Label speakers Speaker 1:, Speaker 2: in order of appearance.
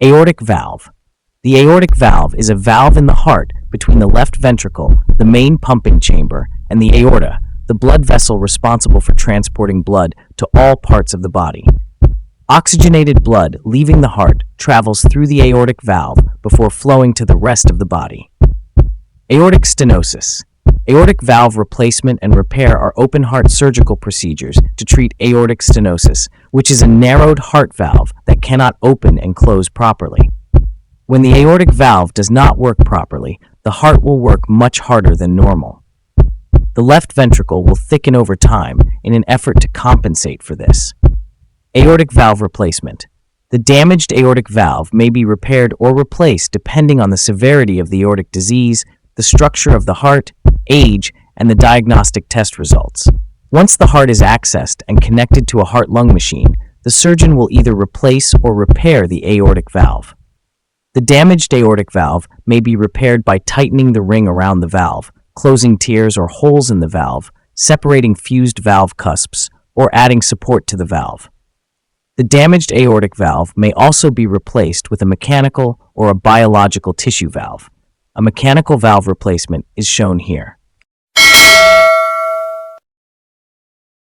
Speaker 1: Aortic valve. The aortic valve is a valve in the heart between the left ventricle, the main pumping chamber, and the aorta, the blood vessel responsible for transporting blood to all parts of the body. Oxygenated blood leaving the heart travels through the aortic valve before flowing to the rest of the body. Aortic stenosis. Aortic valve replacement and repair are open heart surgical procedures to treat aortic stenosis, which is a narrowed heart valve that cannot open and close properly. When the aortic valve does not work properly, the heart will work much harder than normal. The left ventricle will thicken over time in an effort to compensate for this. Aortic valve replacement. The damaged aortic valve may be repaired or replaced depending on the severity of the aortic disease, the structure of the heart, age, and the diagnostic test results. Once the heart is accessed and connected to a heart-lung machine, the surgeon will either replace or repair the aortic valve. The damaged aortic valve may be repaired by tightening the ring around the valve, closing tears or holes in the valve, separating fused valve cusps, or adding support to the valve. The damaged aortic valve may also be replaced with a mechanical or a biological tissue valve. A mechanical valve replacement is shown here.